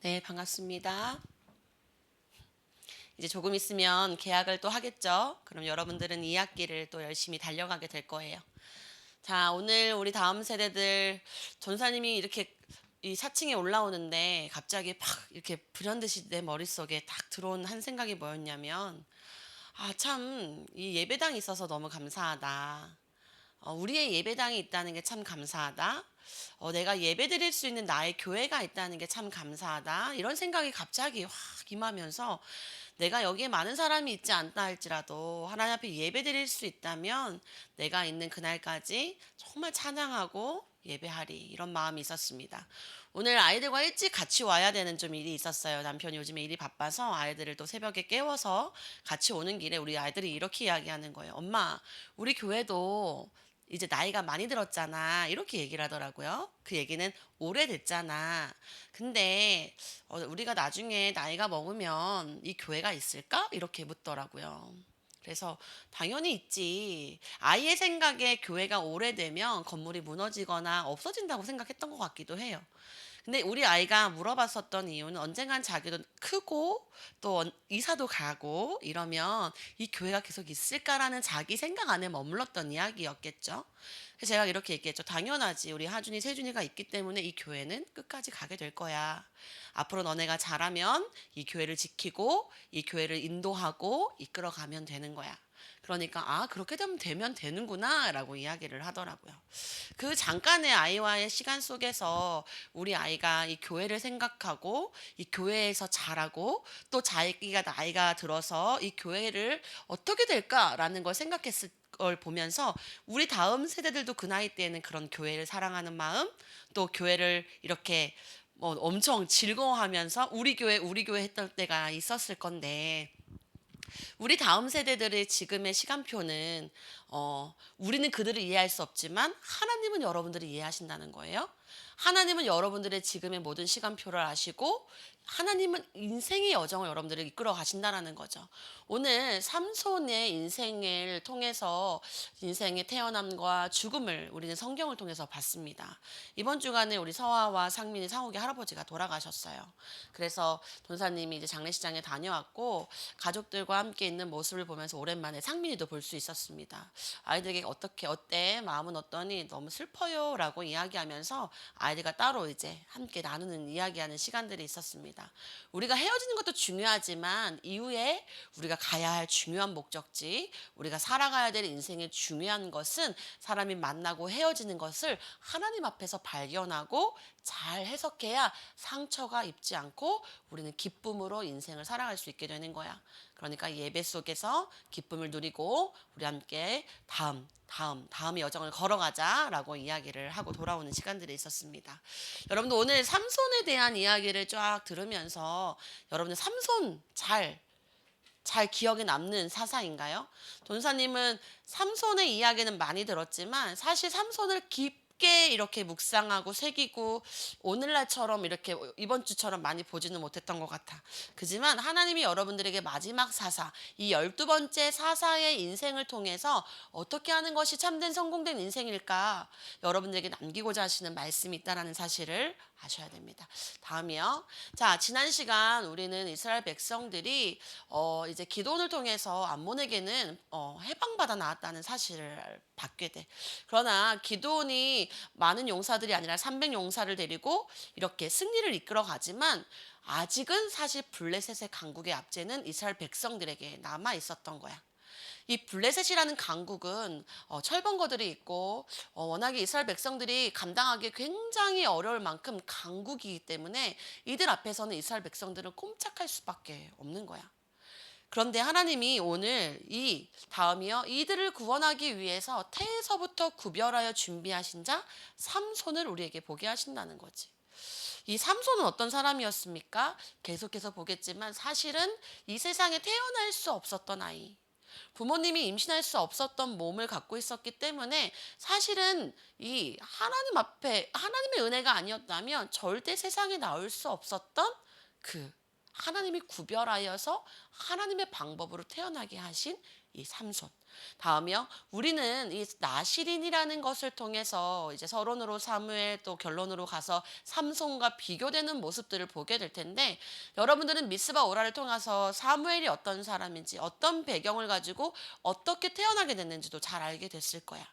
네, 반갑습니다. 이제 조금 있으면 개학을 또 하겠죠? 그럼 여러분들은 2학기를 또 열심히 달려가게 될 거예요. 자, 오늘 우리 다음 세대들 전사님이 이렇게 이 사층에 올라오는데 갑자기 팍 이렇게 불현듯이 내 머릿속에 딱 들어온 한 생각이 뭐였냐면, 아, 참, 이 예배당이 있어서 너무 감사하다. 우리의 예배당이 있다는 게 참 감사하다. 내가 예배 드릴 수 있는 나의 교회가 있다는 게 참 감사하다. 이런 생각이 갑자기 확 임하면서 내가 여기에 많은 사람이 있지 않다 할지라도 하나님 앞에 예배 드릴 수 있다면 내가 있는 그날까지 정말 찬양하고 예배하리 이런 마음이 있었습니다. 오늘 아이들과 일찍 같이 와야 되는 좀 일이 있었어요. 남편이 요즘에 일이 바빠서 아이들을 또 새벽에 깨워서 같이 오는 길에 우리 아이들이 이렇게 이야기하는 거예요. 엄마, 우리 교회도 이제 나이가 많이 들었잖아. 이렇게 얘기를 하더라고요. 그 얘기는 오래됐잖아. 근데 우리가 나중에 나이가 먹으면 이 교회가 있을까? 이렇게 묻더라고요. 그래서 당연히 있지. 아이의 생각에 교회가 오래되면 건물이 무너지거나 없어진다고 생각했던 것 같기도 해요. 근데 우리 아이가 물어봤었던 이유는 언젠간 자기도 크고 또 이사도 가고 이러면 이 교회가 계속 있을까라는 자기 생각 안에 머물렀던 이야기였겠죠. 그래서 제가 이렇게 얘기했죠. 당연하지. 우리 하준이, 세준이가 있기 때문에 이 교회는 끝까지 가게 될 거야. 앞으로 너네가 잘하면 이 교회를 지키고 이 교회를 인도하고 이끌어가면 되는 거야. 그러니까 그렇게 되면 되는구나라고 이야기를 하더라고요. 그 잠깐의 아이와의 시간 속에서 우리 아이가 이 교회를 생각하고 이 교회에서 자라고 또 자기가 나이가 들어서 이 교회를 어떻게 될까라는 걸 생각했을 걸 보면서 우리 다음 세대들도 그 나이 때에는 그런 교회를 사랑하는 마음 또 교회를 이렇게 뭐 엄청 즐거워하면서 우리 교회 했던 때가 있었을 건데 우리 다음 세대들의 지금의 시간표는 우리는 그들을 이해할 수 없지만 하나님은 여러분들이 이해하신다는 거예요. 하나님은 여러분들의 지금의 모든 시간표를 아시고 하나님은 인생의 여정을 여러분들을 이끌어 가신다라는 거죠. 오늘 삼손의 인생을 통해서 인생의 태어남과 죽음을 우리는 성경을 통해서 봤습니다. 이번 주간에 우리 서아와 상민이 상욱의 할아버지가 돌아가셨어요. 그래서 돈사님이 이제 장례식장에 다녀왔고 가족들과 함께 있는 모습을 보면서 오랜만에 상민이도 볼 수 있었습니다. 아이들에게 어때? 마음은 어떠니? 너무 슬퍼요라고 이야기하면서 아이들과 따로 이제 함께 나누는 이야기하는 시간들이 있었습니다. 우리가 헤어지는 것도 중요하지만 이후에 우리가 가야 할 중요한 목적지, 우리가 살아가야 될 인생의 중요한 것은 사람이 만나고 헤어지는 것을 하나님 앞에서 발견하고 잘 해석해야 상처가 입지 않고 우리는 기쁨으로 인생을 살아갈 수 있게 되는 거야. 그러니까 예배 속에서 기쁨을 누리고 우리 함께 다음의 여정을 걸어가자라고 이야기를 하고 돌아오는 시간들이 있었습니다. 여러분들 오늘 삼손에 대한 이야기를 쫙 들으면서 여러분들 삼손 잘 기억에 남는 사사인가요? 돈사님은 삼손의 이야기는 많이 들었지만 사실 삼손을 깊게 이렇게 묵상하고 새기고 오늘날처럼 이렇게 이번 주처럼 많이 보지는 못했던 것 같아. 그지만 하나님이 여러분들에게 마지막 사사, 이 12번째 사사의 인생을 통해서 어떻게 하는 것이 참된 성공된 인생일까 여러분들에게 남기고자 하시는 말씀이 있다는 사실을 아셔야 됩니다. 다음이요. 자, 지난 시간 우리는 이스라엘 백성들이 이제 기도를 통해서 암몬에게는 해방받아 나왔다는 사실을 받게 돼. 그러나 기도원이 많은 용사들이 아니라 300 용사를 데리고 이렇게 승리를 이끌어 가지만 아직은 사실 블레셋의 강국의 압제는 이스라엘 백성들에게 남아 있었던 거야. 이 블레셋이라는 강국은 철번거들이 있고 워낙에 이스라엘 백성들이 감당하기 굉장히 어려울 만큼 강국이기 때문에 이들 앞에서는 이스라엘 백성들은 꼼짝할 수밖에 없는 거야. 그런데 하나님이 오늘 이 다음이요. 이들을 구원하기 위해서 태에서부터 구별하여 준비하신 자 삼손을 우리에게 보게 하신다는 거지. 이 삼손은 어떤 사람이었습니까? 계속해서 보겠지만 사실은 이 세상에 태어날 수 없었던 아이. 부모님이 임신할 수 없었던 몸을 갖고 있었기 때문에 사실은 이 하나님 앞에 하나님의 은혜가 아니었다면 절대 세상에 나올 수 없었던 그 하나님이 구별하여서 하나님의 방법으로 태어나게 하신 이 삼손. 다음이요. 우리는 이 나실인이라는 것을 통해서 이제 서론으로 사무엘 또 결론으로 가서 삼손과 비교되는 모습들을 보게 될 텐데, 여러분들은 미스바 오라를 통해서 사무엘이 어떤 사람인지, 어떤 배경을 가지고 어떻게 태어나게 됐는지도 잘 알게 됐을 거야.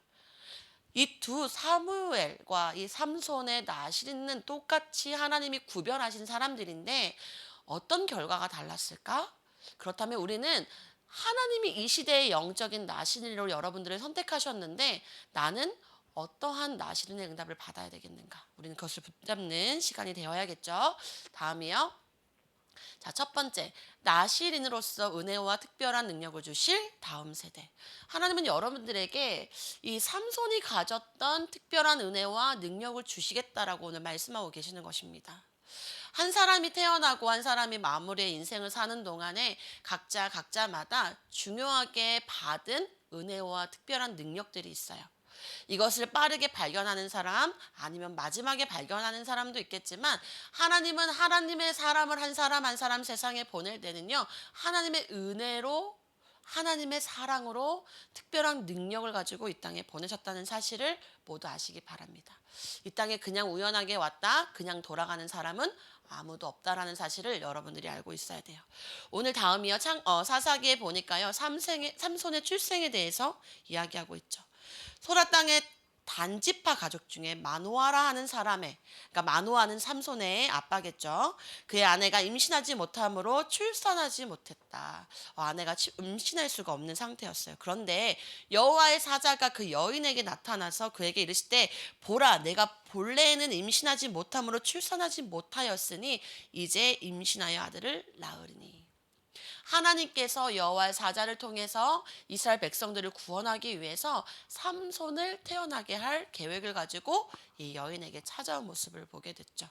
이 두 사무엘과 이 삼손의 나실인은 똑같이 하나님이 구별하신 사람들인데 어떤 결과가 달랐을까? 그렇다면 우리는 하나님이 이 시대의 영적인 나실인으로 여러분들을 선택하셨는데 나는 어떠한 나실인의 응답을 받아야 되겠는가? 우리는 그것을 붙잡는 시간이 되어야겠죠. 다음이요. 자, 첫 번째, 나실인으로서 은혜와 특별한 능력을 주실 다음 세대. 하나님은 여러분들에게 이 삼손이 가졌던 특별한 은혜와 능력을 주시겠다라고 오늘 말씀하고 계시는 것입니다. 한 사람이 태어나고 한 사람이 마무리의 인생을 사는 동안에 각자마다 중요하게 받은 은혜와 특별한 능력들이 있어요. 이것을 빠르게 발견하는 사람, 아니면 마지막에 발견하는 사람도 있겠지만, 하나님은 하나님의 사람을 한 사람 한 사람 세상에 보낼 때는요, 하나님의 은혜로, 하나님의 사랑으로 특별한 능력을 가지고 이 땅에 보내셨다는 사실을 모두 아시기 바랍니다. 이 땅에 그냥 우연하게 왔다 그냥 돌아가는 사람은 아무도 없다라는 사실을 여러분들이 알고 있어야 돼요. 오늘 다음이요. 사사기에 보니까요, 삼손의 출생에 대해서 이야기하고 있죠. 소라 땅의 단지파 가족 중에 마노아라 하는 사람의, 그러니까 마노아는 삼손의 아빠겠죠. 그의 아내가 임신하지 못함으로 출산하지 못했다. 아내가 임신할 수가 없는 상태였어요. 그런데 여호와의 사자가 그 여인에게 나타나서 그에게 이르시되, 보라, 내가 본래에는 임신하지 못함으로 출산하지 못하였으니 이제 임신하여 아들을 낳으리니. 하나님께서 여호와의 사자를 통해서 이스라엘 백성들을 구원하기 위해서 삼손을 태어나게 할 계획을 가지고 이 여인에게 찾아온 모습을 보게 됐죠.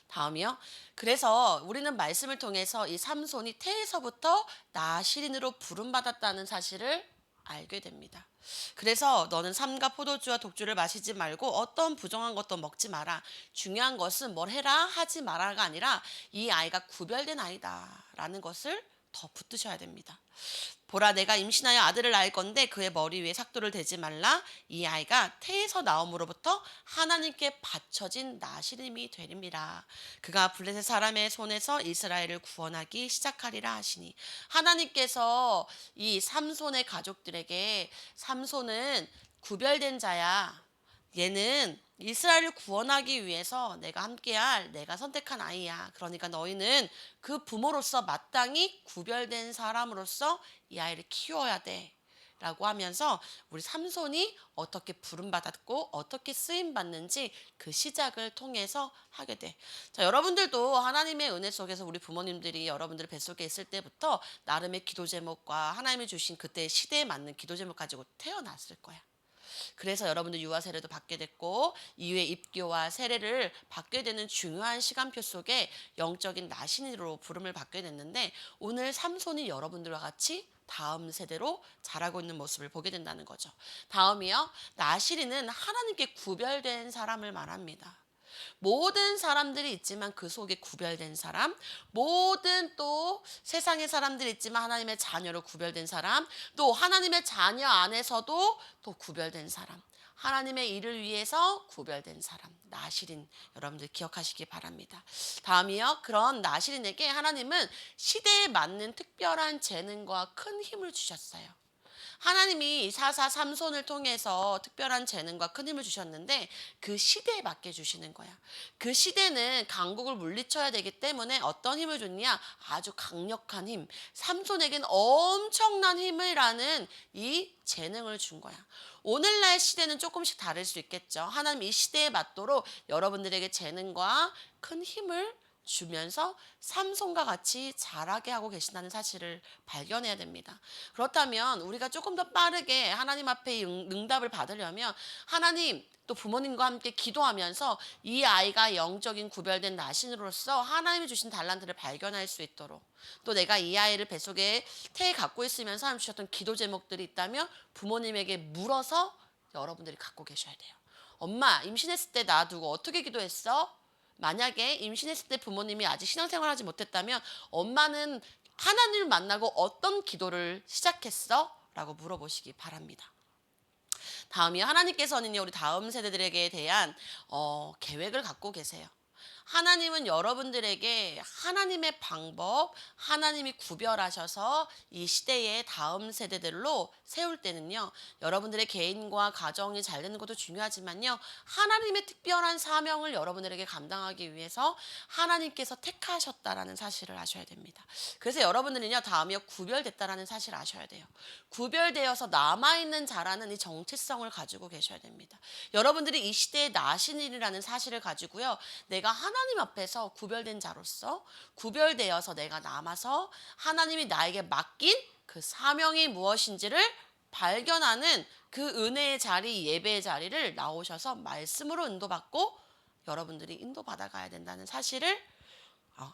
다음이요. 그래서 우리는 말씀을 통해서 이 삼손이 태에서부터 나실인으로 부름받았다는 사실을 알게 됩니다. 그래서 너는 삼가 포도주와 독주를 마시지 말고 어떤 부정한 것도 먹지 마라. 중요한 것은 뭘 해라 하지 마라가 아니라 이 아이가 구별된 아이다 라는 것을 더 붙드셔야 됩니다. 보라, 내가 임신하여 아들을 낳을 건데 그의 머리 위에 삭도를 대지 말라. 이 아이가 태에서 나옴으로부터 하나님께 바쳐진 나실임이 되림이라. 그가 블레셋 사람의 손에서 이스라엘을 구원하기 시작하리라 하시니. 하나님께서 이 삼손의 가족들에게, 삼손은 구별된 자야, 얘는 이스라엘을 구원하기 위해서 내가 함께할, 내가 선택한 아이야. 그러니까 너희는 그 부모로서 마땅히 구별된 사람으로서 이 아이를 키워야 돼 라고 하면서 우리 삼손이 어떻게 부름받았고 어떻게 쓰임받는지 그 시작을 통해서 하게 돼. 자, 여러분들도 하나님의 은혜 속에서 우리 부모님들이 여러분들 뱃속에 있을 때부터 나름의 기도 제목과 하나님이 주신 그때의 시대에 맞는 기도 제목 가지고 태어났을 거야. 그래서 여러분들 유아 세례도 받게 됐고 이후에 입교와 세례를 받게 되는 중요한 시간표 속에 영적인 나신으로 부름을 받게 됐는데, 오늘 삼손이 여러분들과 같이 다음 세대로 자라고 있는 모습을 보게 된다는 거죠. 다음이요. 나실이는 하나님께 구별된 사람을 말합니다. 모든 사람들이 있지만 그 속에 구별된 사람, 모든 또 세상의 사람들이 있지만 하나님의 자녀로 구별된 사람, 또 하나님의 자녀 안에서도 또 구별된 사람, 하나님의 일을 위해서 구별된 사람, 나실인, 여러분들 기억하시기 바랍니다. 다음이요. 그런 나실인에게 하나님은 시대에 맞는 특별한 재능과 큰 힘을 주셨어요. 하나님이 사사 삼손을 통해서 특별한 재능과 큰 힘을 주셨는데 그 시대에 맞게 주시는 거야. 그 시대는 강국을 물리쳐야 되기 때문에 어떤 힘을 줬냐? 아주 강력한 힘. 삼손에겐 엄청난 힘이라는 이 재능을 준 거야. 오늘날 시대는 조금씩 다를 수 있겠죠. 하나님 이 시대에 맞도록 여러분들에게 재능과 큰 힘을 주면서 삼손과 같이 자라게 하고 계신다는 사실을 발견해야 됩니다. 그렇다면 우리가 조금 더 빠르게 하나님 앞에 응답을 받으려면 하나님, 또 부모님과 함께 기도하면서 이 아이가 영적인 구별된 나신으로서 하나님이 주신 달란트를 발견할 수 있도록, 또 내가 이 아이를 뱃속에 태에 갖고 있으면서 하나님 주셨던 기도 제목들이 있다면 부모님에게 물어서 여러분들이 갖고 계셔야 돼요. 엄마, 임신했을 때 놔두고 어떻게 기도했어? 만약에 임신했을 때 부모님이 아직 신앙생활하지 못했다면 엄마는 하나님을 만나고 어떤 기도를 시작했어? 라고 물어보시기 바랍니다. 다음이 하나님께서는요, 우리 다음 세대들에게 대한 계획을 갖고 계세요. 하나님은 여러분들에게 하나님의 방법, 하나님이 구별하셔서 이 시대의 다음 세대들로 세울 때는요, 여러분들의 개인과 가정이 잘 되는 것도 중요하지만요, 하나님의 특별한 사명을 여러분들에게 감당하기 위해서 하나님께서 택하셨다라는 사실을 아셔야 됩니다. 그래서 여러분들은요, 다음이요, 구별됐다라는 사실을 아셔야 돼요. 구별되어서 남아있는 자라는 이 정체성을 가지고 계셔야 됩니다. 여러분들이 이 시대의 나신일이라는 사실을 가지고요, 내가 하나님 앞에서 구별된 자로서 구별되어서 내가 남아서 하나님이 나에게 맡긴 그 사명이 무엇인지를 발견하는 그 은혜의 자리, 예배의 자리를 나오셔서 말씀으로 인도받고 여러분들이 인도받아 가야 된다는 사실을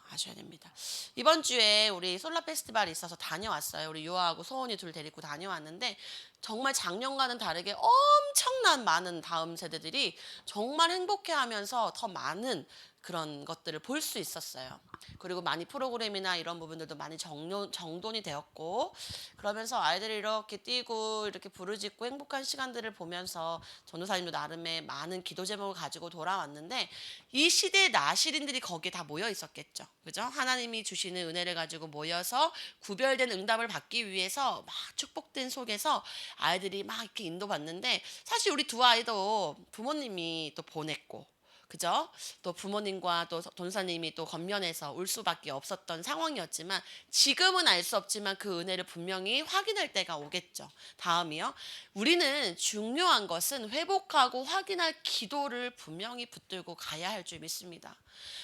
아셔야 됩니다. 이번 주에 우리 솔라 페스티벌이 있어서 다녀왔어요. 우리 요아하고 소원이 둘 데리고 다녀왔는데 정말 작년과는 다르게 엄청난 많은 다음 세대들이 정말 행복해하면서 더 많은 그런 것들을 볼 수 있었어요. 그리고 많이 프로그램이나 이런 부분들도 많이 정돈이 되었고, 그러면서 아이들이 이렇게 뛰고 이렇게 부르짖고 행복한 시간들을 보면서 전도사님도 나름의 많은 기도 제목을 가지고 돌아왔는데, 이 시대의 나시린들이 거기에 다 모여 있었겠죠. 그죠? 하나님이 주시는 은혜를 가지고 모여서 구별된 응답을 받기 위해서 막 축복된 속에서 아이들이 막 이렇게 인도받는데, 사실 우리 두 아이도 부모님이 또 보냈고, 그죠? 또 부모님과 또 돈사님이 또 겉면에서 울 수밖에 없었던 상황이었지만, 지금은 알 수 없지만 그 은혜를 분명히 확인할 때가 오겠죠. 다음이요. 우리는 중요한 것은 회복하고 확인할 기도를 분명히 붙들고 가야 할 줄 믿습니다.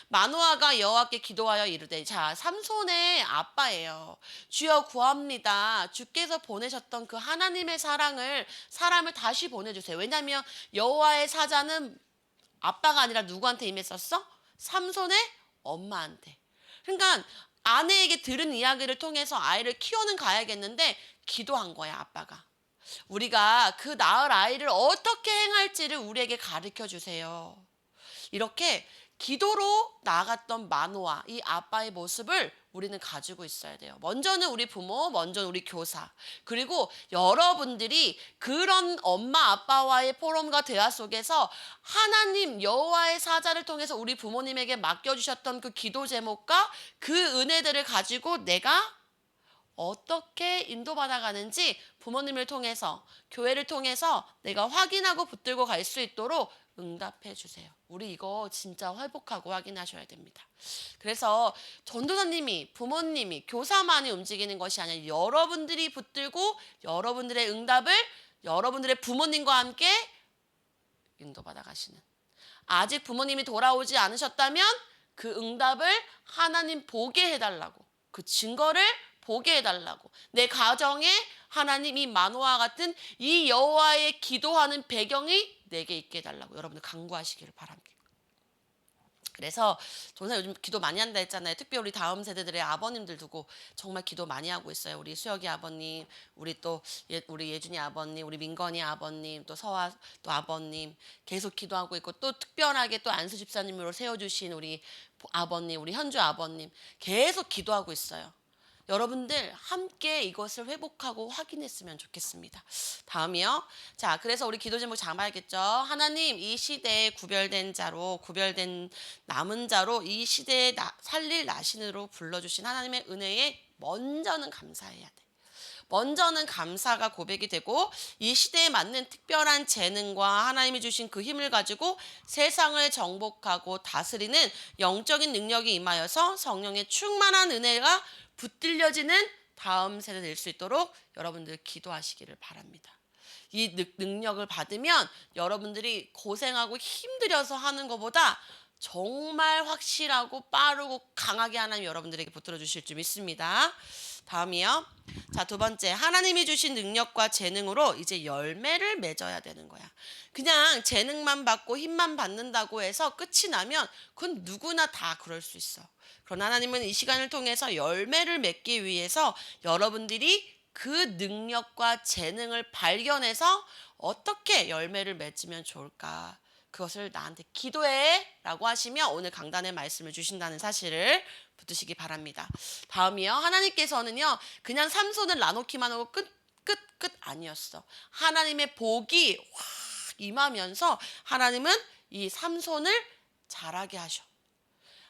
마노아가 여호와께 기도하여 이르되, 자, 삼손의 아빠예요. 주여 구합니다. 주께서 보내셨던 그 하나님의 사람을 다시 보내주세요. 왜냐하면 여호와의 사자는 아빠가 아니라 누구한테 임했었어? 삼손의 엄마한테. 그러니까 아내에게 들은 이야기를 통해서 아이를 키워는 가야겠는데 기도한 거야, 아빠가. 우리가 그 낳을 아이를 어떻게 행할지를 우리에게 가르쳐 주세요. 이렇게 기도로 나아갔던 마노아, 이 아빠의 모습을 우리는 가지고 있어야 돼요. 먼저는 우리 부모, 먼저는 우리 교사, 그리고 여러분들이 그런 엄마 아빠와의 포럼과 대화 속에서 하나님 여호와의 사자를 통해서 우리 부모님에게 맡겨주셨던 그 기도 제목과 그 은혜들을 가지고 내가 어떻게 인도받아가는지 부모님을 통해서, 교회를 통해서 내가 확인하고 붙들고 갈 수 있도록 응답해 주세요. 우리 이거 진짜 회복하고 확인하셔야 됩니다. 그래서 전도사님이, 부모님이, 교사만이 움직이는 것이 아니라 여러분들이 붙들고 여러분들의 응답을 여러분들의 부모님과 함께 인도받아 가시는, 아직 부모님이 돌아오지 않으셨다면 그 응답을 하나님 보게 해달라고, 그 증거를 보게 해달라고, 내 가정에 하나님이 마노아와 같은 이 여호와의 기도하는 배경이 내게 있게 해달라고 여러분들 간구하시기를 바랍니다. 그래서 전사 요즘 기도 많이 한다 했잖아요. 특별히 우리 다음 세대들의 아버님들 두고 정말 기도 많이 하고 있어요. 우리 수혁이 아버님, 우리 또 우리 예준이 아버님, 우리 민건이 아버님, 또 서화 또 아버님 계속 기도하고 있고, 또 특별하게 또 안수 집사님으로 세워주신 우리 아버님, 우리 현주 아버님 계속 기도하고 있어요. 여러분들 함께 이것을 회복하고 확인했으면 좋겠습니다. 다음이요. 자, 그래서 우리 기도 제목 잘 봐야겠죠. 하나님, 이 시대에 구별된 자로, 구별된 남은 자로 이 시대에 살릴 나신으로 불러주신 하나님의 은혜에 먼저는 감사해야 돼. 먼저는 감사가 고백이 되고, 이 시대에 맞는 특별한 재능과 하나님이 주신 그 힘을 가지고 세상을 정복하고 다스리는 영적인 능력이 임하여서 성령의 충만한 은혜가 붙들려지는 다음 세대 될 수 있도록 여러분들 기도하시기를 바랍니다. 이 능력을 받으면 여러분들이 고생하고 힘들여서 하는 것보다 정말 확실하고 빠르고 강하게 하나님 여러분들에게 붙들어 주실 줄 믿습니다. 다음이요. 자, 두 번째, 하나님이 주신 능력과 재능으로 이제 열매를 맺어야 되는 거야. 그냥 재능만 받고 힘만 받는다고 해서 끝이 나면 그건 누구나 다 그럴 수 있어. 그러나 하나님은 이 시간을 통해서 열매를 맺기 위해서 여러분들이 그 능력과 재능을 발견해서 어떻게 열매를 맺으면 좋을까, 그것을 나한테 기도해라고 하시며 오늘 강단의 말씀을 주신다는 사실을 붙드시기 바랍니다. 다음이요. 하나님께서는요. 그냥 삼손을 나놓기만 하고 끝 아니었어. 하나님의 복이 확 임하면서 하나님은 이 삼손을 자라게 하셔.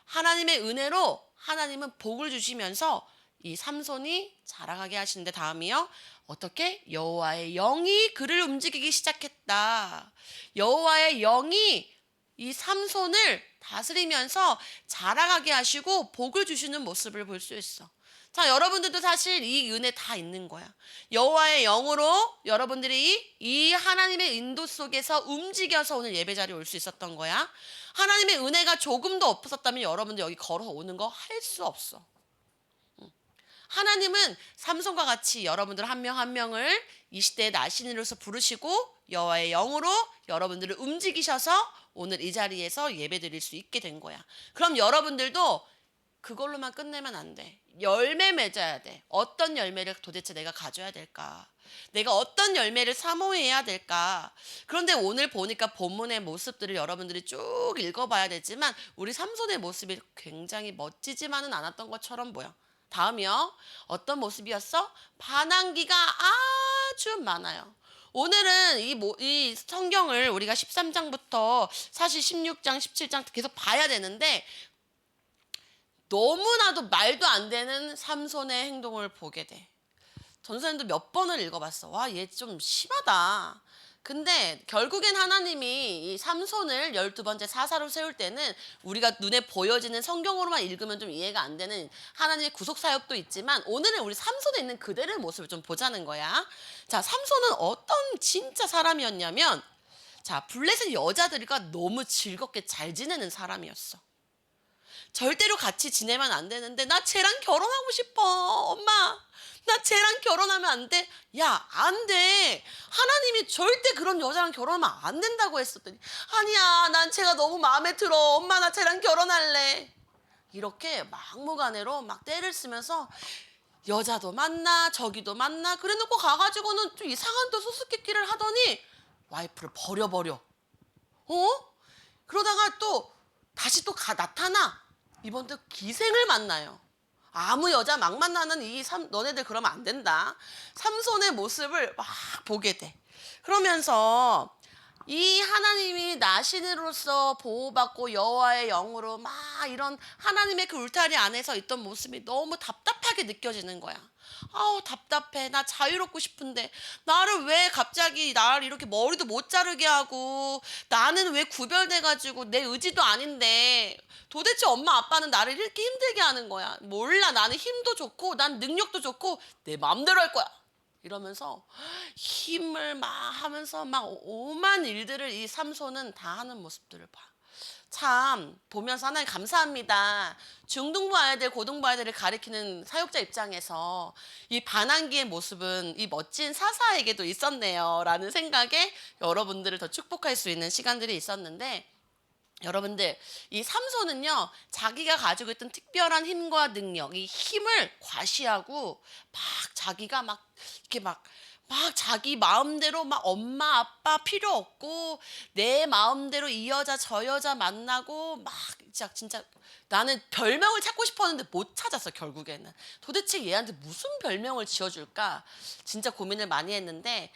하나님의 은혜로 하나님은 복을 주시면서 이 삼손이 자라가게 하시는데 다음이요. 어떻게? 여호와의 영이 그를 움직이기 시작했다. 여호와의 영이 이 삼손을 다스리면서 자라가게 하시고 복을 주시는 모습을 볼 수 있어. 자, 여러분들도 사실 이 은혜 다 있는 거야. 여호와의 영으로 여러분들이 이 하나님의 인도 속에서 움직여서 오늘 예배 자리에 올 수 있었던 거야. 하나님의 은혜가 조금도 없었다면 여러분들 여기 걸어서 오는 거 할 수 없어. 하나님은 삼손과 같이 여러분들 한 명 한 명을 이 시대의 나신으로서 부르시고 여호와의 영으로 여러분들을 움직이셔서 오늘 이 자리에서 예배 드릴 수 있게 된 거야. 그럼 여러분들도 그걸로만 끝내면 안 돼. 열매 맺어야 돼. 어떤 열매를 도대체 내가 가져야 될까? 내가 어떤 열매를 사모해야 될까? 그런데 오늘 보니까 본문의 모습들을 여러분들이 쭉 읽어봐야 되지만 우리 삼손의 모습이 굉장히 멋지지만은 않았던 것처럼 보여. 다음이요. 어떤 모습이었어? 반항기가 아주 많아요. 오늘은 이 성경을 우리가 13장부터 사실 16장, 17장 계속 봐야 되는데 너무나도 말도 안 되는 삼손의 행동을 보게 돼. 전선생도 몇 번을 읽어봤어. 와, 얘 좀 심하다. 근데 결국엔 하나님이 이 삼손을 12번째 사사로 세울 때는 우리가 눈에 보여지는 성경으로만 읽으면 좀 이해가 안 되는 하나님의 구속사역도 있지만 오늘은 우리 삼손에 있는 그대로의 모습을 좀 보자는 거야. 자, 삼손은 어떤 진짜 사람이었냐면 자, 블레셋 여자들과 너무 즐겁게 잘 지내는 사람이었어. 절대로 같이 지내면 안 되는데 나 쟤랑 결혼하고 싶어. 엄마, 나 쟤랑 결혼하면 안 돼? 야, 안 돼. 하나님이 절대 그런 여자랑 결혼하면 안 된다고 했었더니 아니야, 난 쟤가 너무 마음에 들어. 엄마, 나 쟤랑 결혼할래. 이렇게 막무가내로 막 때를 쓰면서 여자도 만나 저기도 만나 그래놓고 가가지고는 좀 이상한 또 수수께끼를 하더니 와이프를 버려버려. 그러다가 또 다시 또 나타나. 이번 또 기생을 만나요. 아무 여자 막 만나는 너네들 그러면 안 된다. 삼손의 모습을 막 보게 돼. 그러면서 이 하나님이 나신으로서 보호받고 여호와의 영으로 막 이런 하나님의 그 울타리 안에서 있던 모습이 너무 답답하게 느껴지는 거야. 아우, 답답해. 나 자유롭고 싶은데 나를 왜 갑자기 나를 이렇게 머리도 못 자르게 하고 나는 왜 구별돼가지고 내 의지도 아닌데 도대체 엄마 아빠는 나를 이렇게 힘들게 하는 거야. 몰라, 나는 힘도 좋고 난 능력도 좋고 내 마음대로 할 거야. 이러면서 힘을 막 하면서 막 오만 일들을 이 삼손은 다 하는 모습들을 봐. 참 보면서 하나님 감사합니다. 중등부 아이들, 고등부 아이들을 가리키는 사역자 입장에서 이 반항기의 모습은 이 멋진 사사에게도 있었네요 라는 생각에 여러분들을 더 축복할 수 있는 시간들이 있었는데 여러분들, 이 삼손은요 자기가 가지고 있던 특별한 힘과 능력, 이 힘을 과시하고 막 자기가 막 이렇게 막 자기 마음대로 막 엄마 아빠 필요 없고 내 마음대로 이 여자 저 여자 만나고 막 진짜 나는 별명을 찾고 싶었는데 못 찾았어. 결국에는 도대체 얘한테 무슨 별명을 지어줄까 진짜 고민을 많이 했는데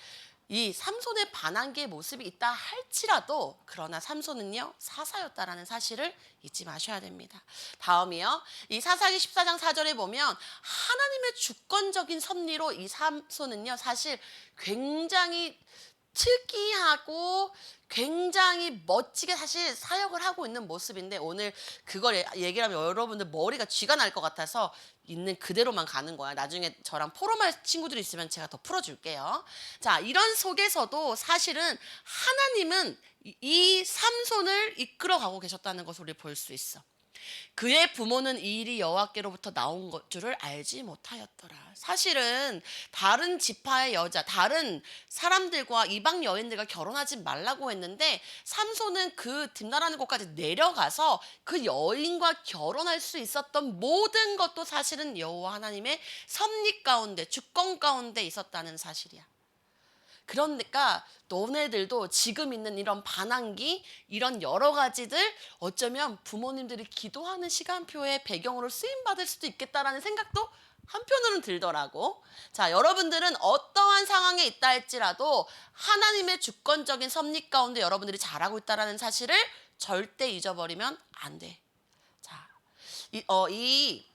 이 삼손의 반항기의 모습이 있다 할지라도 그러나 삼손은요 사사였다라는 사실을 잊지 마셔야 됩니다. 다음이요. 이 사사기 14장 4절에 보면 하나님의 주권적인 섭리로 이 삼손은요 사실 굉장히 특이하고 굉장히 멋지게 사실 사역을 하고 있는 모습인데 오늘 그걸 얘기를 하면 여러분들 머리가 쥐가 날 것 같아서 있는 그대로만 가는 거야. 나중에 저랑 포럼할 친구들이 있으면 제가 더 풀어줄게요. 자, 이런 속에서도 사실은 하나님은 이 삼손을 이끌어가고 계셨다는 것을 우리 볼 수 있어. 그의 부모는 이 일이 여호와께로부터 나온 것 줄을 알지 못하였더라. 사실은 다른 지파의 여자, 다른 사람들과 이방 여인들과 결혼하지 말라고 했는데 삼손은 그 딥나라는 곳까지 내려가서 그 여인과 결혼할 수 있었던 모든 것도 사실은 여호와 하나님의 섭리 가운데, 주권 가운데 있었다는 사실이야. 그러니까 너네들도 지금 있는 이런 반항기, 이런 여러 가지들 어쩌면 부모님들이 기도하는 시간표의 배경으로 쓰임받을 수도 있겠다라는 생각도 한편으로는 들더라고. 자, 여러분들은 어떠한 상황에 있다 할지라도 하나님의 주권적인 섭리 가운데 여러분들이 잘하고 있다는 사실을 절대 잊어버리면 안 돼. 자, 이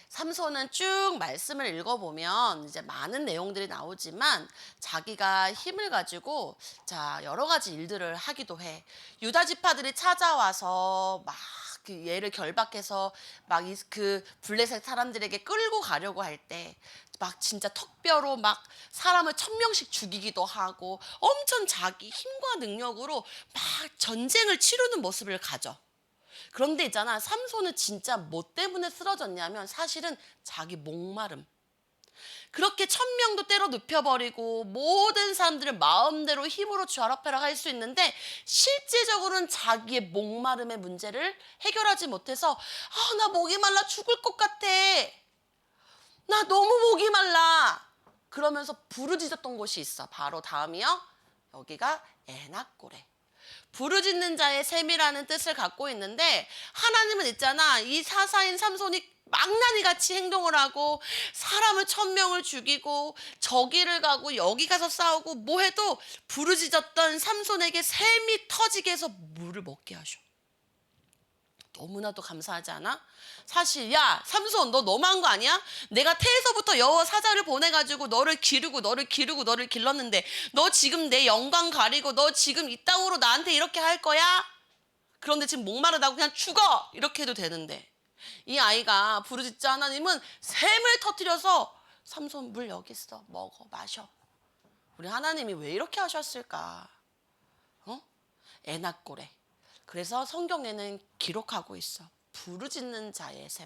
삼손은 쭉 말씀을 읽어보면 이제 많은 내용들이 나오지만 자기가 힘을 가지고 자 여러 가지 일들을 하기도 해. 유다 지파들이 찾아와서 막 그 얘를 결박해서 막 그 블레셋 사람들에게 끌고 가려고 할 때 막 진짜 턱뼈로 막 사람을 1,000명씩 죽이기도 하고 엄청 자기 힘과 능력으로 막 전쟁을 치르는 모습을 가져. 그런데 있잖아, 삼손은 진짜 뭐 때문에 쓰러졌냐면 사실은 자기 목마름. 그렇게 1,000명도 때려 눕혀버리고 모든 사람들을 마음대로 힘으로 좌락펴락 할 수 있는데 실제적으로는 자기의 목마름의 문제를 해결하지 못해서 나 목이 말라 죽을 것 같아. 나 너무 목이 말라. 그러면서 부르짖었던 곳이 있어. 바로 다음이요. 여기가 에낙고래. 부르짖는 자의 셈이라는 뜻을 갖고 있는데 하나님은 있잖아 이 사사인 삼손이 망나니 같이 행동을 하고 사람을 1,000명을 죽이고 저기를 가고 여기 가서 싸우고 뭐 해도 부르짖었던 삼손에게 셈이 터지게 해서 물을 먹게 하셔. 너무나도 감사하지 않아? 사실 야 삼손 너 너무한 거 아니야? 내가 태에서부터 여호와 사자를 보내가지고 너를 기르고 너를 길렀는데 너 지금 내 영광 가리고 너 지금 이 땅으로 나한테 이렇게 할 거야? 그런데 지금 목마르다고 그냥 죽어 이렇게 해도 되는데 이 아이가 부르짖자 하나님은 샘을 터뜨려서 삼손 물 여기 있어 먹어 마셔. 우리 하나님이 왜 이렇게 하셨을까? 에낙고래. 그래서 성경에는 기록하고 있어. 부르짖는 자의 셈.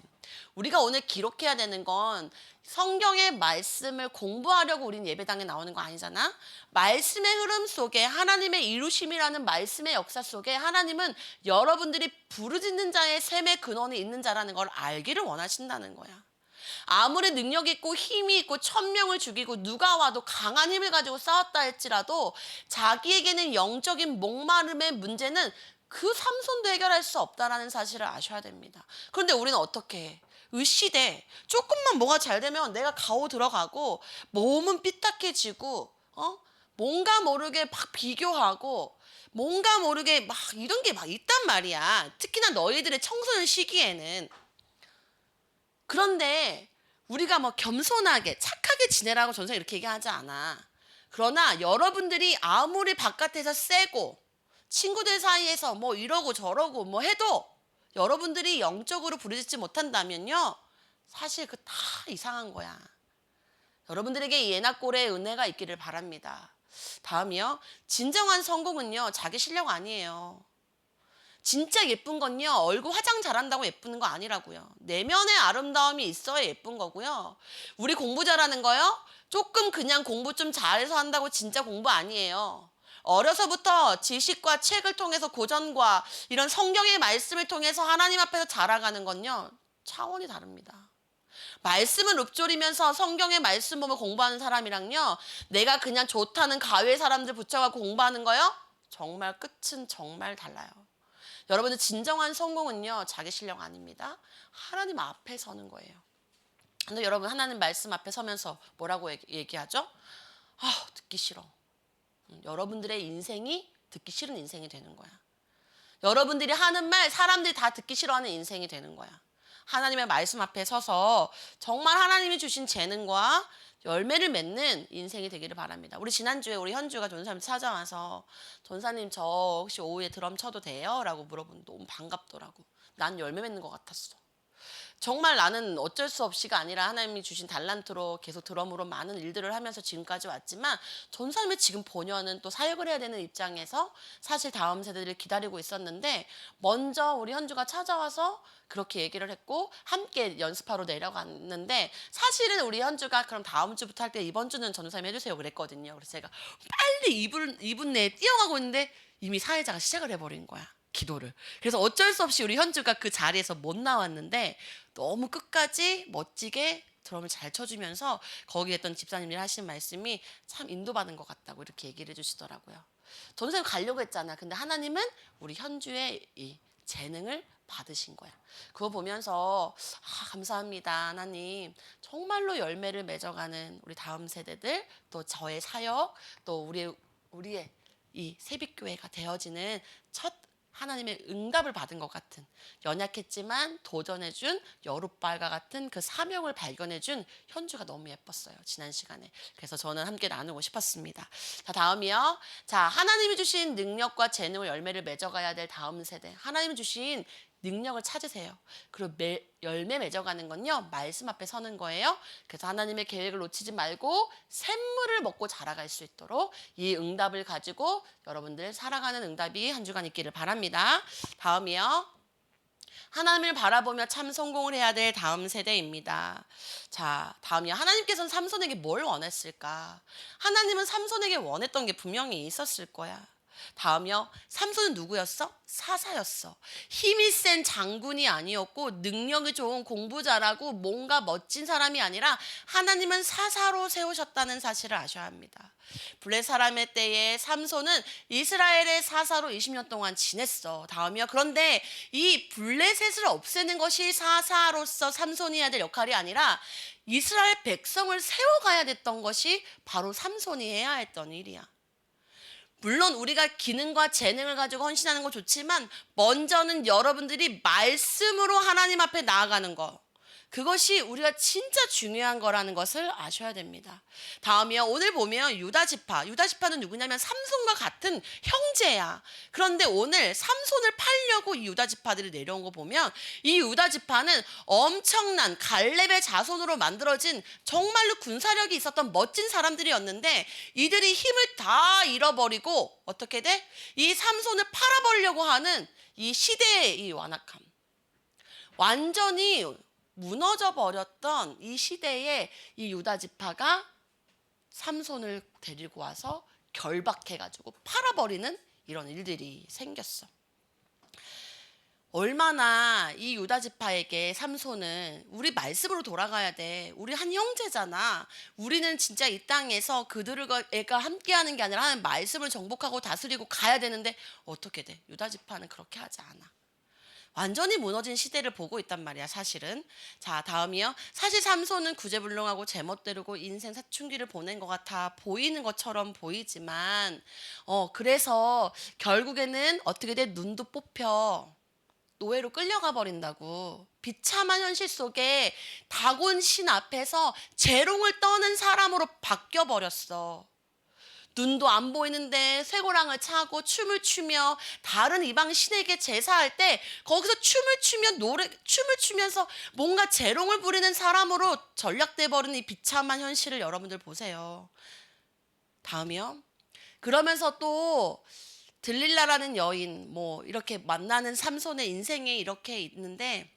우리가 오늘 기록해야 되는 건 성경의 말씀을 공부하려고 우린 예배당에 나오는 거 아니잖아. 말씀의 흐름 속에 하나님의 이루심이라는 말씀의 역사 속에 하나님은 여러분들이 부르짖는 자의 셈의 근원이 있는 자라는 걸 알기를 원하신다는 거야. 아무리 능력 있고 힘이 있고 1,000명을 죽이고 누가 와도 강한 힘을 가지고 싸웠다 할지라도 자기에게는 영적인 목마름의 문제는 그 삼손도 해결할 수 없다라는 사실을 아셔야 됩니다. 그런데 우리는 어떻게 해? 의시대 조금만 뭐가 잘 되면 내가 가오 들어가고 몸은 삐딱해지고 뭔가 모르게 막 비교하고 뭔가 모르게 막 이런 게 막 있단 말이야. 특히나 너희들의 청소년 시기에는. 그런데 우리가 뭐 겸손하게 착하게 지내라고 전생 이렇게 얘기하지 않아. 그러나 여러분들이 아무리 바깥에서 세고 친구들 사이에서 뭐 이러고 저러고 뭐 해도 여러분들이 영적으로 부르짖지 못한다면요 사실 그 다 이상한 거야. 여러분들에게 이 예나꼴의 은혜가 있기를 바랍니다. 다음이요. 진정한 성공은요 자기 실력 아니에요. 진짜 예쁜 건요 얼굴 화장 잘한다고 예쁘는 거 아니라고요. 내면의 아름다움이 있어야 예쁜 거고요. 우리 공부 잘하는 거요 조금 그냥 공부 좀 잘해서 한다고 진짜 공부 아니에요. 어려서부터 지식과 책을 통해서 고전과 이런 성경의 말씀을 통해서 하나님 앞에서 자라가는 건요 차원이 다릅니다. 말씀을 읊조리면서 성경의 말씀 보면 공부하는 사람이랑요 내가 그냥 좋다는 가외 사람들 붙여갖고 공부하는 거요 정말 끝은 정말 달라요. 여러분들 진정한 성공은요 자기 실력 아닙니다. 하나님 앞에 서는 거예요. 근데 여러분 하나님 말씀 앞에 서면서 뭐라고 얘기하죠? 듣기 싫어. 여러분들의 인생이 듣기 싫은 인생이 되는 거야. 여러분들이 하는 말 사람들이 다 듣기 싫어하는 인생이 되는 거야. 하나님의 말씀 앞에 서서 정말 하나님이 주신 재능과 열매를 맺는 인생이 되기를 바랍니다. 우리 지난주에 우리 현주가 전사님 찾아와서 전사님 저 혹시 오후에 드럼 쳐도 돼요? 라고 물어보는데 너무 반갑더라고. 난 열매 맺는 것 같았어. 정말 나는 어쩔 수 없이가 아니라 하나님이 주신 달란트로 계속 드럼으로 많은 일들을 하면서 지금까지 왔지만 전사님의 지금 본연은 또 사역을 해야 되는 입장에서 사실 다음 세대들을 기다리고 있었는데 먼저 우리 현주가 찾아와서 그렇게 얘기를 했고 함께 연습하러 내려갔는데 사실은 우리 현주가 그럼 다음 주부터 할 때 이번 주는 전사님 해주세요 그랬거든요. 그래서 제가 빨리 2분 내에 뛰어가고 있는데 이미 사회자가 시작을 해버린 거야. 기도를. 그래서 어쩔 수 없이 우리 현주가 그 자리에서 못 나왔는데 너무 끝까지 멋지게 드럼을 잘 쳐주면서 거기에 있던 집사님들이 하신 말씀이 참 인도받은 것 같다고 이렇게 얘기를 해주시더라고요. 전도사님 가려고 했잖아. 근데 하나님은 우리 현주의 이 재능을 받으신 거야. 그거 보면서 감사합니다 하나님. 정말로 열매를 맺어가는 우리 다음 세대들, 또 저의 사역, 또 우리의 이 세빛교회가 되어지는 첫 하나님의 응답을 받은 것 같은, 연약했지만 도전해준 여룻발과 같은 그 사명을 발견해준 현주가 너무 예뻤어요, 지난 시간에. 그래서 저는 함께 나누고 싶었습니다. 자, 다음이요. 자, 하나님이 주신 능력과 재능을 열매를 맺어가야 될 다음 세대, 하나님이 주신 능력을 찾으세요. 그리고 열매 맺어가는 건요, 말씀 앞에 서는 거예요. 그래서 하나님의 계획을 놓치지 말고 샘물을 먹고 자라갈 수 있도록 이 응답을 가지고 여러분들 살아가는 응답이 한 주간 있기를 바랍니다. 다음이요. 하나님을 바라보며 참 성공을 해야 될 다음 세대입니다. 자, 다음이요. 하나님께서는 삼손에게 뭘 원했을까? 하나님은 삼손에게 원했던 게 분명히 있었을 거야. 다음이요. 삼손은 누구였어? 사사였어. 힘이 센 장군이 아니었고 능력이 좋은 공부 잘하고 뭔가 멋진 사람이 아니라 하나님은 사사로 세우셨다는 사실을 아셔야 합니다. 블레 사람의 때에 삼손은 이스라엘의 사사로 20년 동안 지냈어. 다음이요. 그런데 이 블레셋을 없애는 것이 사사로서 삼손이 해야 될 역할이 아니라 이스라엘 백성을 세워가야 됐던 것이 바로 삼손이 해야 했던 일이야. 물론 우리가 기능과 재능을 가지고 헌신하는 거 좋지만 먼저는 여러분들이 말씀으로 하나님 앞에 나아가는 거, 그것이 우리가 진짜 중요한 거라는 것을 아셔야 됩니다. 다음이요. 오늘 보면 유다 지파는 누구냐면 삼손과 같은 형제야. 그런데 오늘 삼손을 팔려고 이 유다 지파들이 내려온 거 보면 이 유다 지파는 엄청난 갈렙의 자손으로 만들어진 정말로 군사력이 있었던 멋진 사람들이었는데 이들이 힘을 다 잃어버리고 어떻게 돼? 이 삼손을 팔아버리려고 하는 이 시대의 이 완악함, 완전히 무너져 버렸던 이 시대에 이 유다 지파가 삼손을 데리고 와서 결박해가지고 팔아버리는 이런 일들이 생겼어. 얼마나 이 유다 지파에게 삼손은 우리 말씀으로 돌아가야 돼. 우리 한 형제잖아. 우리는 진짜 이 땅에서 그들과 함께하는 게 아니라 하나님 말씀을 정복하고 다스리고 가야 되는데 어떻게 돼? 유다 지파는 그렇게 하지 않아. 완전히 무너진 시대를 보고 있단 말이야, 사실은. 자, 다음이요. 사실 삼손은 구제불능하고 제멋대로고 인생 사춘기를 보낸 것 같아 보이는 것처럼 보이지만 그래서 결국에는 어떻게 돼? 눈도 뽑혀 노예로 끌려가 버린다고. 비참한 현실 속에 다곤 신 앞에서 재롱을 떠는 사람으로 바뀌어 버렸어. 눈도 안 보이는데 쇠고랑을 차고 춤을 추며 다른 이방 신에게 제사할 때 거기서 춤을 추면서 뭔가 재롱을 부리는 사람으로 전락돼 버리는 이 비참한 현실을 여러분들 보세요. 다음이요. 그러면서 또 들릴라라는 여인, 이렇게 만나는 삼손의 인생에 이렇게 있는데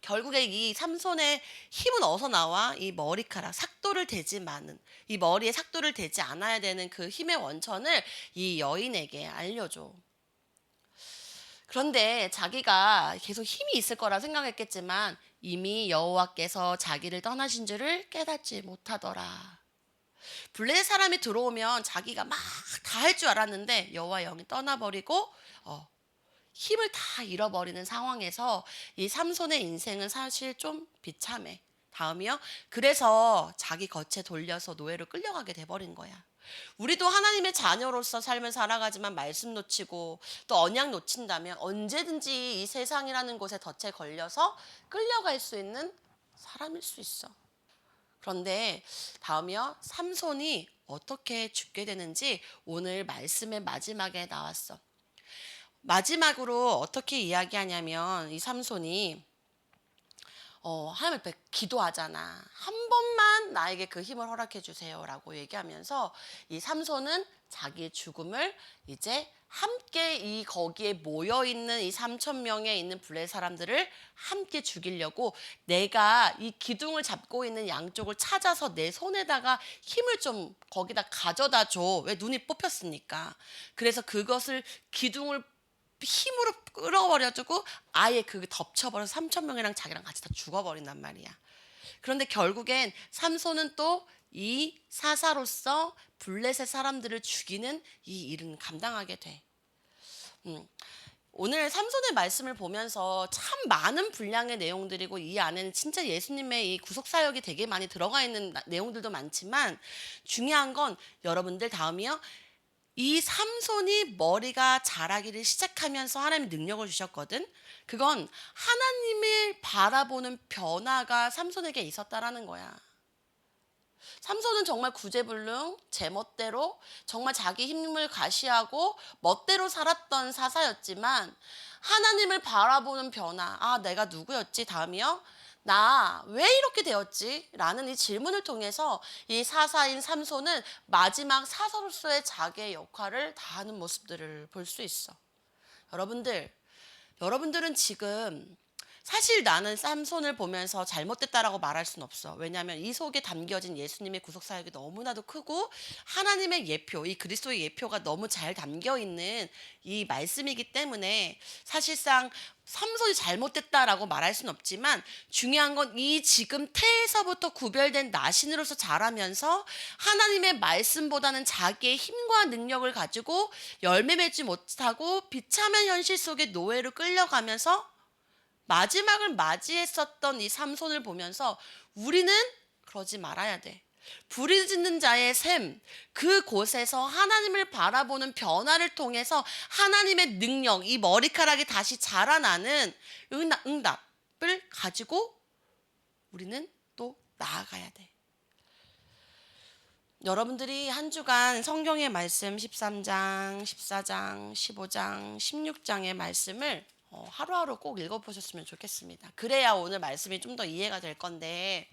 결국에 이 삼손의 힘은 어디서 나와? 이 머리카락, 삭도를 대지 많은, 이 머리에 삭도를 대지 않아야 되는 그 힘의 원천을 이 여인에게 알려줘. 그런데 자기가 계속 힘이 있을 거라 생각했겠지만 이미 여호와께서 자기를 떠나신 줄을 깨닫지 못하더라. 블레 사람이 들어오면 자기가 막 다 할 줄 알았는데 여호와 영이 떠나버리고 힘을 다 잃어버리는 상황에서 이 삼손의 인생은 사실 좀 비참해. 다음이요. 그래서 자기 덫에 돌려서 노예로 끌려가게 돼버린 거야. 우리도 하나님의 자녀로서 삶을 살아가지만 말씀 놓치고 또 언약 놓친다면 언제든지 이 세상이라는 곳에 덫에 걸려서 끌려갈 수 있는 사람일 수 있어. 그런데 다음이요. 삼손이 어떻게 죽게 되는지 오늘 말씀의 마지막에 나왔어. 마지막으로 어떻게 이야기하냐면 이 삼손이 하나님 앞에 기도하잖아. 한 번만 나에게 그 힘을 허락해 주세요라고 얘기하면서 이 삼손은 자기의 죽음을 이제 함께 거기에 모여 있는 이 3천 명에 있는 블레 사람들을 함께 죽이려고 내가 이 기둥을 잡고 있는 양쪽을 찾아서 내 손에다가 힘을 좀 거기다 가져다 줘. 왜? 눈이 뽑혔으니까. 그래서 그것을 기둥을 힘으로 끌어버려주고 아예 그 덮쳐버려서 3천 명이랑 자기랑 같이 다 죽어버린단 말이야. 그런데 결국엔 삼손은 또 이 사사로서 블레셋 사람들을 죽이는 이 일은 감당하게 돼. 음. 오늘 삼손의 말씀을 보면서 참 많은 분량의 내용들이고 이 안에는 진짜 예수님의 이 구속 사역이 되게 많이 들어가 있는 내용들도 많지만 중요한 건 여러분들 다음이요. 이 삼손이 머리가 자라기를 시작하면서 하나님이 능력을 주셨거든. 그건 하나님을 바라보는 변화가 삼손에게 있었다라는 거야. 삼손은 정말 구제불능, 제멋대로 정말 자기 힘을 과시하고 멋대로 살았던 사사였지만 하나님을 바라보는 변화, 아 내가 누구였지 다음이요? 나 왜 이렇게 되었지? 라는 이 질문을 통해서 이 사사인 삼손은 마지막 사사로서의 자기의 역할을 다하는 모습들을 볼 수 있어. 여러분들은 지금 사실 나는 삼손을 보면서 잘못됐다라고 말할 수는 없어. 왜냐하면 이 속에 담겨진 예수님의 구속 사역이 너무나도 크고 하나님의 예표, 이 그리스도의 예표가 너무 잘 담겨 있는 이 말씀이기 때문에 사실상 삼손이 잘못됐다라고 말할 수는 없지만 중요한 건 이 지금 태에서부터 구별된 나신으로서 자라면서 하나님의 말씀보다는 자기의 힘과 능력을 가지고 열매 맺지 못하고 비참한 현실 속에 노예로 끌려가면서 마지막을 맞이했었던 이 삼손을 보면서 우리는 그러지 말아야 돼. 불의 짓는 자의 셈, 그곳에서 하나님을 바라보는 변화를 통해서 하나님의 능력, 이 머리카락이 다시 자라나는 응답을 가지고 우리는 또 나아가야 돼. 여러분들이 한 주간 성경의 말씀 13장, 14장, 15장, 16장의 말씀을 하루하루 꼭 읽어보셨으면 좋겠습니다. 그래야 오늘 말씀이 좀 더 이해가 될 건데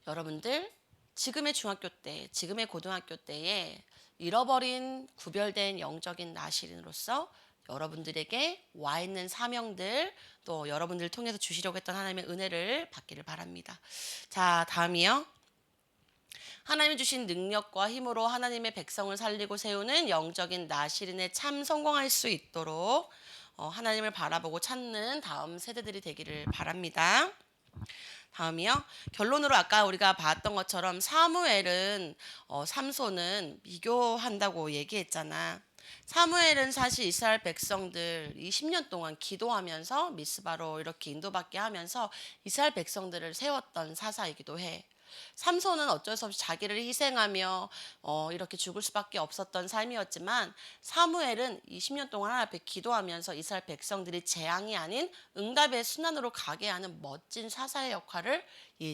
여러분들 지금의 중학교 때, 지금의 고등학교 때에 잃어버린 구별된 영적인 나시린으로서 여러분들에게 와 있는 사명들 또 여러분들을 통해서 주시려고 했던 하나님의 은혜를 받기를 바랍니다. 자, 다음이요. 하나님이 주신 능력과 힘으로 하나님의 백성을 살리고 세우는 영적인 나시린에 참 성공할 수 있도록 하나님을 바라보고 찾는 다음 세대들이 되기를 바랍니다. 다음이요. 결론으로 아까 우리가 봤던 것처럼 사무엘은 삼손은 비교한다고 얘기했잖아. 사무엘은 사실 이스라엘 백성들 20년 동안 기도하면서 미스바로 이렇게 인도받게 하면서 이스라엘 백성들을 세웠던 사사이기도 해. 삼손은 어쩔 수 없이 자기를 희생하며 이렇게 죽을 수밖에 없었던 삶이었지만 사무엘은 20년 동안 하나님 앞에 기도하면서 이스라엘 백성들이 재앙이 아닌 응답의 순환으로 가게 하는 멋진 사사의 역할을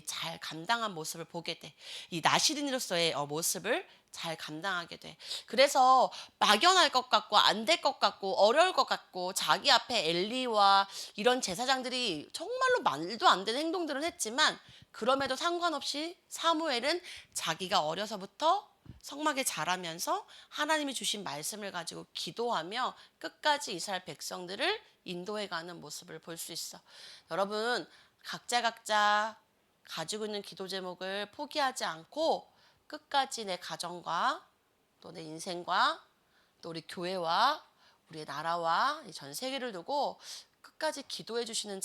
잘 감당한 모습을 보게 돼. 이 나시린으로서의 모습을 잘 감당하게 돼. 그래서 막연할 것 같고 안 될 것 같고 어려울 것 같고 자기 앞에 엘리와 이런 제사장들이 정말로 말도 안 되는 행동들을 했지만 그럼에도 상관없이 사무엘은 자기가 어려서부터 성막에 자라면서 하나님이 주신 말씀을 가지고 기도하며 끝까지 이스라엘 백성들을 인도해가는 모습을 볼 수 있어. 여러분 각자 가지고 있는 기도 제목을 포기하지 않고 끝까지 내 가정과 또 내 인생과 또 우리 교회와 우리의 나라와 전 세계를 두고 끝까지 기도해 주시는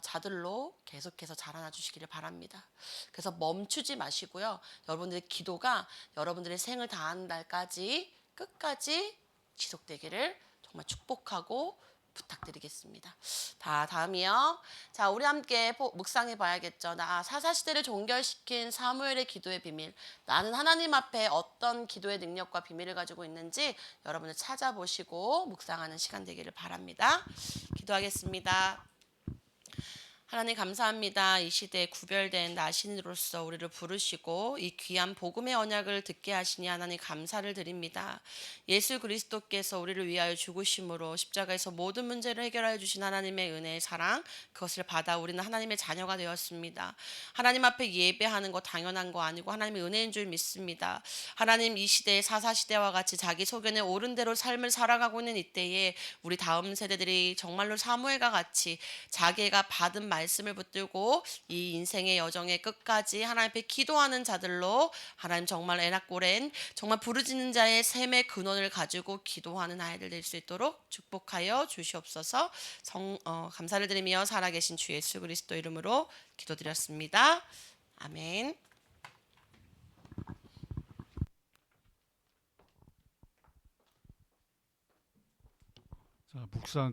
자들로 계속해서 자라나 주시기를 바랍니다. 그래서 멈추지 마시고요. 여러분들의 기도가 여러분들의 생을 다하는 날까지 끝까지 지속되기를 정말 축복하고 부탁드리겠습니다. 다음이요. 자, 우리 함께 묵상해 봐야겠죠. 사사시대를 종결시킨 사무엘의 기도의 비밀. 나는 하나님 앞에 어떤 기도의 능력과 비밀을 가지고 있는지 여러분을 찾아보시고 묵상하는 시간 되기를 바랍니다. 기도하겠습니다. 하나님 감사합니다. 이 시대에 구별된 나신으로서 우리를 부르시고 이 귀한 복음의 언약을 듣게 하시니 하나님 감사를 드립니다. 예수 그리스도께서 우리를 위하여 죽으심으로 십자가에서 모든 문제를 해결하여 주신 하나님의 은혜의 사랑 그것을 받아 우리는 하나님의 자녀가 되었습니다. 하나님 앞에 예배하는 거 당연한 거 아니고 하나님의 은혜인 줄 믿습니다. 하나님 이 시대의 사사시대와 같이 자기 소견에 옳은 대로 삶을 살아가고 있는 이때에 우리 다음 세대들이 정말로 사무엘과 같이 자기가 받은 말씀을 붙들고 이 인생의 여정의 끝까지 하나님 앞에 기도하는 자들로 하나님 정말 에낙고렌 정말 부르짖는 자의 샘의 근원을 가지고 기도하는 아이들 될 수 있도록 축복하여 주시옵소서. 감사를 드리며 살아계신 주 예수 그리스도 이름으로 기도드렸습니다. 아멘. 자, 묵상